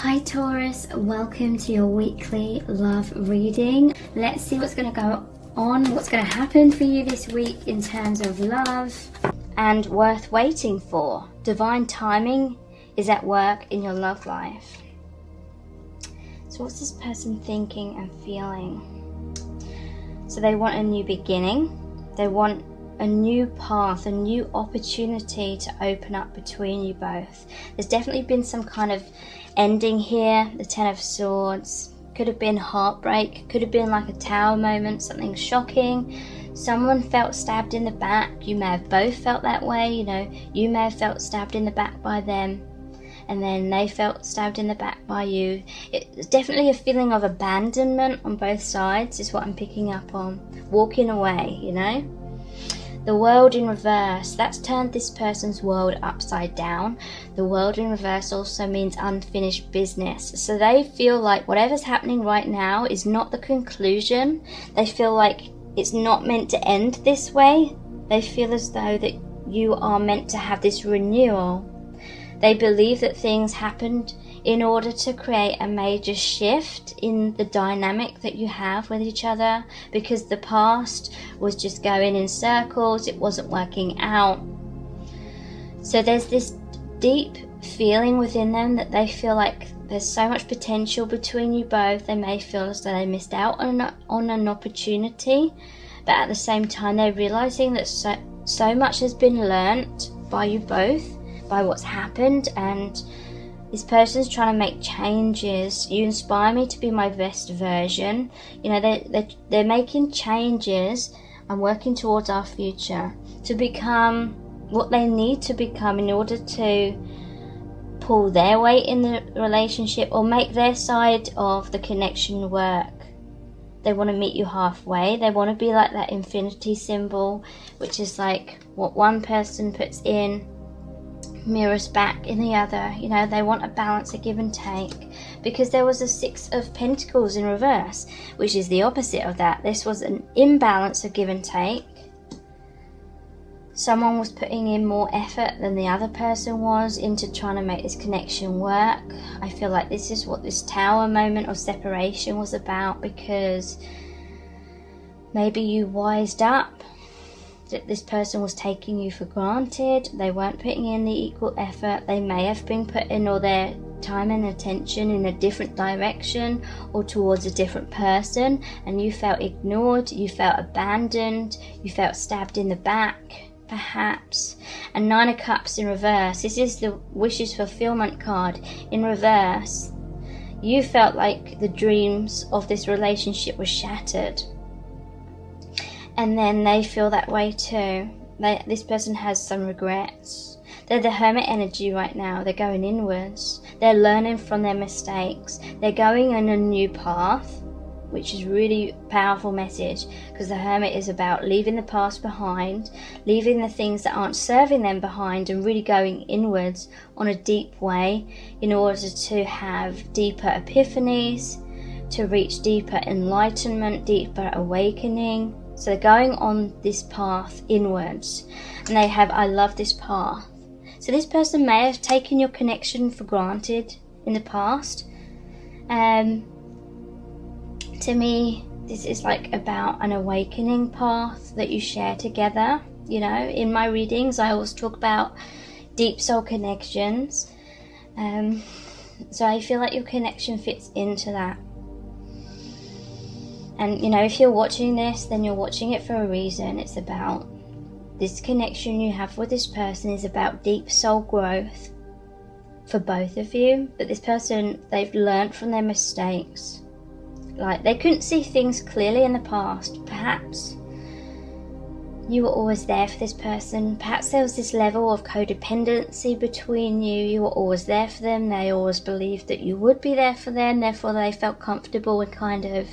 Hi Taurus, welcome to your weekly love reading. Let's see what's going to go on, what's going to happen for you this week in terms of love and worth waiting for. Divine timing is at work in your love life. So what's this person thinking and feeling? So they want a new beginning. They want a new path, a new opportunity to open up between you both. There's definitely been some kind of ending here. The Ten of Swords could have been heartbreak, could have been like a tower moment, something shocking. Someone felt stabbed in the back. You may have both felt that way. You may have felt stabbed in the back by them, and then they felt stabbed in the back by you. It's definitely a feeling of abandonment on both sides is what I'm picking up on. Walking away, The World in reverse, that's turned this person's world upside down. The World in reverse also means unfinished business. So they feel like whatever's happening right now is not the conclusion. They feel like it's not meant to end this way. They feel as though that you are meant to have this renewal. They believe that things happened in order to create a major shift in the dynamic that you have with each other, because the past was just going in circles, it wasn't working out. So there's this deep feeling within them that they feel like there's so much potential between you both. They may feel as though they missed out on an opportunity, but at the same time they're realizing that so much has been learnt by you both, by what's happened, and this person's trying to make changes. You inspire me to be my best version. They're making changes and working towards our future to become what they need to become in order to pull their weight in the relationship or make their side of the connection work. They want to meet you halfway. They want to be like that infinity symbol, which is like what one person puts in mirrors back in the other. They want a balance, a give and take, because there was a Six of Pentacles in reverse, which is the opposite of that. This was an imbalance of give and take. Someone was putting in more effort than the other person was into trying to make this connection work. I feel like this is what this tower moment of separation was about, because maybe you wised up that this person was taking you for granted. They weren't putting in the equal effort. They may have been putting all their time and attention in a different direction or towards a different person, and you felt ignored, you felt abandoned, you felt stabbed in the back perhaps. And Nine of Cups in reverse, this is the wishes fulfillment card in reverse. You felt like the dreams of this relationship were shattered, and then they feel that way too. This person has some regrets. They're the Hermit energy right now. They're going inwards. They're learning from their mistakes. They're going on a new path, which is really powerful message, because the Hermit is about leaving the past behind, leaving the things that aren't serving them behind, and really going inwards on a deep way in order to have deeper epiphanies, to reach deeper enlightenment, deeper awakening. So they're going on this path inwards, and they have, I love this path. So this person may have taken your connection for granted in the past. To me, this is like about an awakening path that you share together. In my readings, I always talk about deep soul connections. So I feel like your connection fits into that. And if you're watching this, then you're watching it for a reason. It's about this connection you have with this person is about deep soul growth for both of you. But this person, they've learned from their mistakes. Like, they couldn't see things clearly in the past. Perhaps you were always there for this person. Perhaps there was this level of codependency between you. You were always there for them. They always believed that you would be there for them. Therefore, they felt comfortable with kind of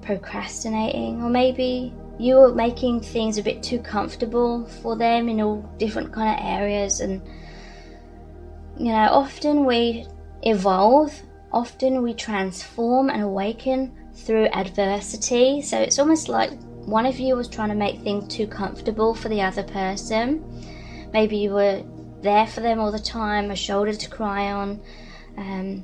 procrastinating, or maybe you were making things a bit too comfortable for them in all different kind of areas. And often we evolve, often we transform and awaken through adversity. So it's almost like one of you was trying to make things too comfortable for the other person. Maybe you were there for them all the time, a shoulder to cry on, And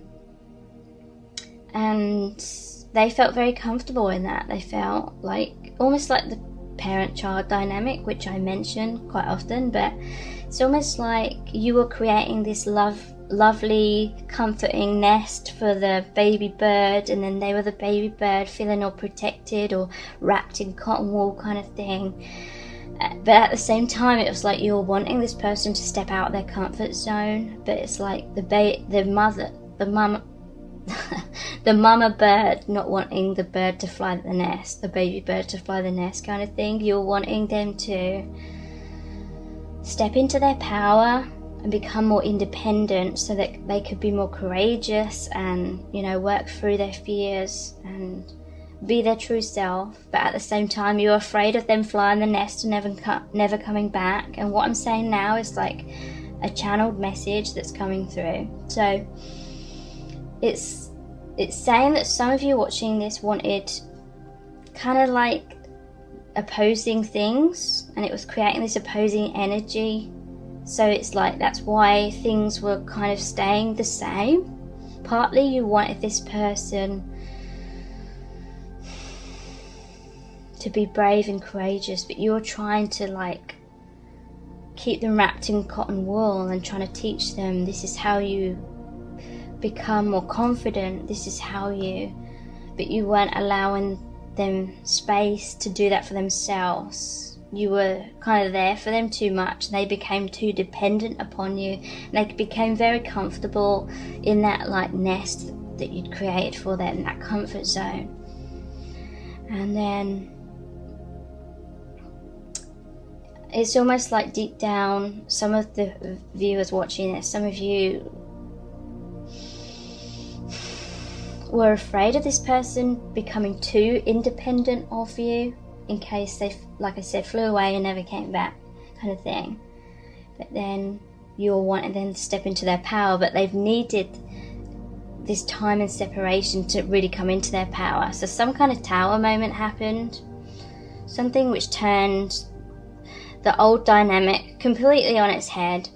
they felt very comfortable in that. They felt like almost like the parent-child dynamic, which I mention quite often, but it's almost like you were creating this lovely, comforting nest for the baby bird, and then they were the baby bird feeling all protected or wrapped in cotton wool kind of thing. But at the same time, it was like you were wanting this person to step out of their comfort zone, but it's like the mama bird not wanting the bird to fly the nest, the baby bird to fly the nest kind of thing. You're wanting them to step into their power and become more independent so that they could be more courageous and, you know, work through their fears and be their true self. But at the same time, you're afraid of them flying the nest and never coming back. And what I'm saying now is like a channeled message that's coming through. So it's saying that some of you watching this wanted kind of like opposing things, and it was creating this opposing energy. So it's like that's why things were kind of staying the same. Partly you wanted this person to be brave and courageous, but you're trying to like keep them wrapped in cotton wool and trying to teach them this is how you become more confident, this is how you, but you weren't allowing them space to do that for themselves. You were kind of there for them too much. They became too dependent upon you, and they became very comfortable in that like nest that you'd created for them, that comfort zone. And then it's almost like deep down, some of the viewers watching this, some of you were afraid of this person becoming too independent of you in case they, like I said, flew away and never came back kind of thing. But then you're wanting them to step into their power, but they've needed this time and separation to really come into their power. So some kind of tower moment happened, something which turned the old dynamic completely on its head.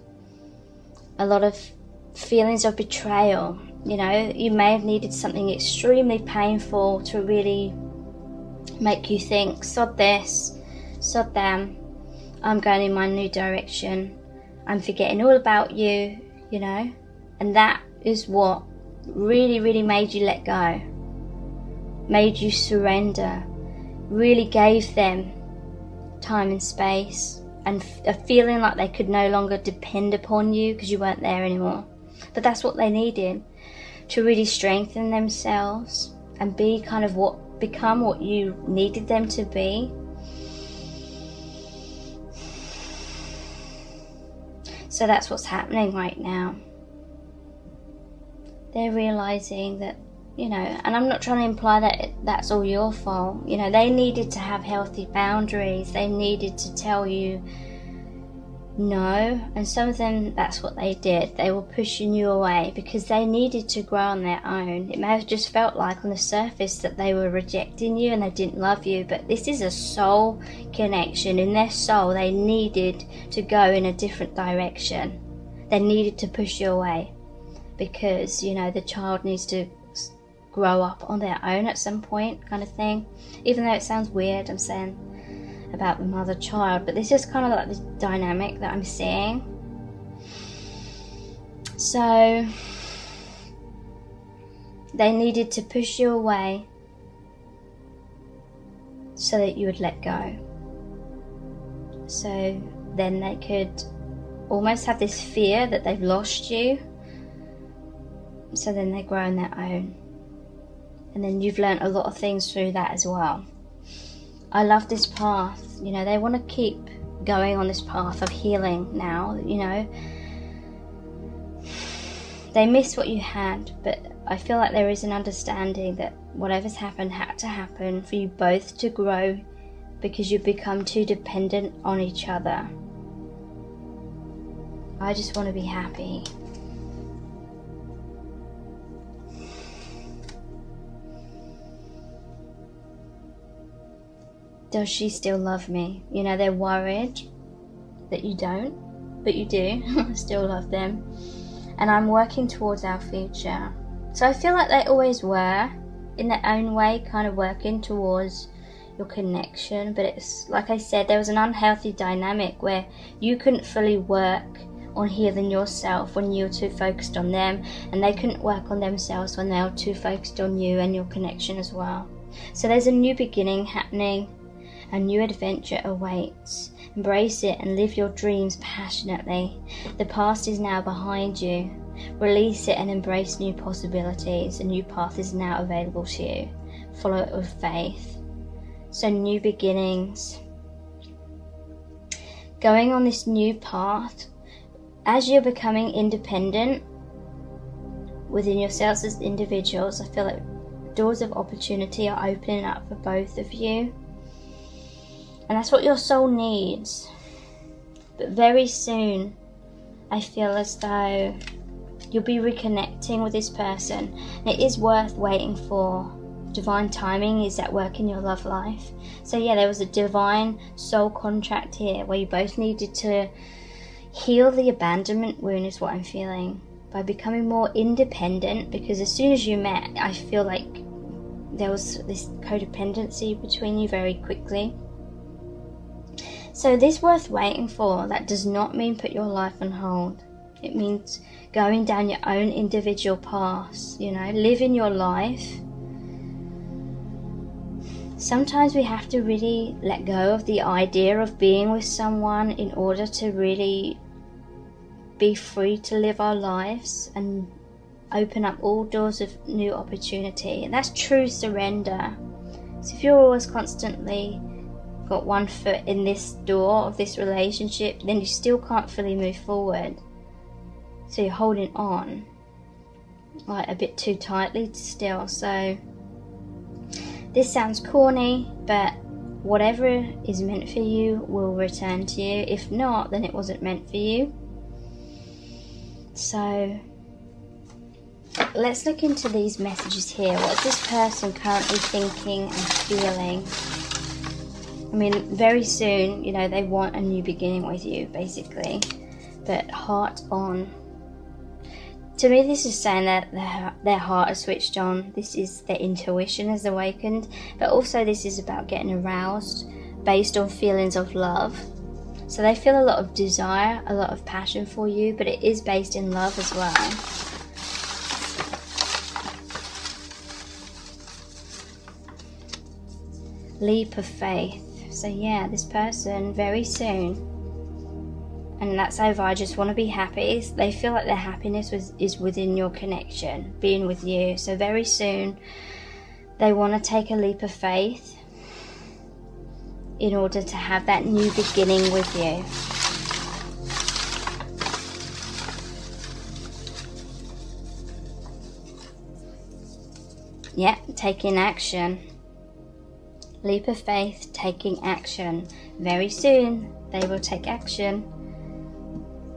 A lot of feelings of betrayal. You know, you may have needed something extremely painful to really make you think, sod this, sod them, I'm going in my new direction, I'm forgetting all about you, you know. And that is what really, really made you let go, made you surrender, really gave them time and space and a feeling like they could no longer depend upon you because you weren't there anymore. But that's what they needed to really strengthen themselves and be kind of become what you needed them to be. So that's what's happening right now. They're realizing that, you know, and I'm not trying to imply that that's all your fault. You know, they needed to have healthy boundaries. They needed to tell you no, and some of them, that's what they did. They were pushing you away because they needed to grow on their own. It may have just felt like on the surface that they were rejecting you and they didn't love you, but this is a soul connection. In their soul, they needed to go in a different direction. They needed to push you away because, you know, the child needs to grow up on their own at some point kind of thing. Even though it sounds weird, I'm saying about the mother-child, but this is kind of like the dynamic that I'm seeing. So they needed to push you away so that you would let go. So then they could almost have this fear that they've lost you. So then they grow on their own. And then you've learned a lot of things through that as well. I love this path. You know, they want to keep going on this path of healing now, you know. They miss what you had, but I feel like there is an understanding that whatever's happened had to happen for you both to grow because you've become too dependent on each other. I just want to be happy. Does she still love me? You know, they're worried that you don't, but you do still love them. and I'm working towards our future. So I feel like they always were, in their own way, kind of working towards your connection. But it's like I said, there was an unhealthy dynamic where you couldn't fully work on healing yourself when you were too focused on them, and they couldn't work on themselves when they were too focused on you and your connection as well. So there's a new beginning happening. A new adventure awaits. Embrace it and live your dreams passionately. The past is now behind you. Release it and embrace new possibilities. A new path is now available to you. Follow it with faith. So new beginnings. Going on this new path, as you're becoming independent within yourselves as individuals, I feel like doors of opportunity are opening up for both of you. And that's what your soul needs. But very soon, I feel as though you'll be reconnecting with this person. And it is worth waiting for. Divine timing is at work in your love life. So yeah, there was a divine soul contract here where you both needed to heal the abandonment wound, is what I'm feeling, by becoming more independent. Because as soon as you met, I feel like there was this codependency between you very quickly. So this worth waiting for. That does not mean put your life on hold. It means going down your own individual paths, living your life. Sometimes we have to really let go of the idea of being with someone in order to really be free to live our lives and open up all doors of new opportunity. And that's true surrender. So if you're always constantly got one foot in this door of this relationship, then you still can't fully move forward. So you're holding on like a bit too tightly still. So this sounds corny, but whatever is meant for you will return to you. If not, then it wasn't meant for you. So let's look into these messages here. What's this person currently thinking and feeling? I mean, very soon, they want a new beginning with you, basically. But heart on. To me, this is saying that their heart is switched on. This is their intuition has awakened. But also this is about getting aroused based on feelings of love. So they feel a lot of desire, a lot of passion for you, but it is based in love as well. Leap of faith. So yeah, this person very soon, and that's over, I just want to be happy. They feel like their happiness is within your connection, being with you. So very soon they want to take a leap of faith in order to have that new beginning with you. Yeah, taking action. Leap of faith, taking action. Very soon they will take action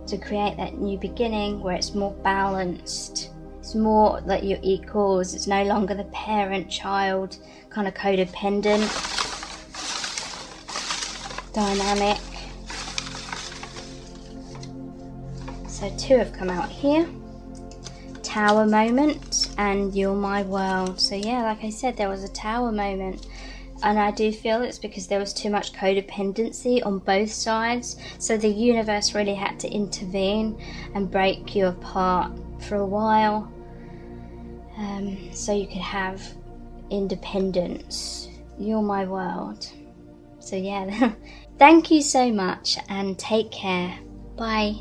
to create that new beginning where it's more balanced. It's more like you're equals. It's no longer the parent-child kind of codependent dynamic. So 2 have come out here. Tower moment and you're my world. So yeah, like I said, there was a tower moment. And I do feel it's because there was too much codependency on both sides. So the universe really had to intervene and break you apart for a while. So you could have independence. You're my world. So yeah, thank you so much and take care. Bye.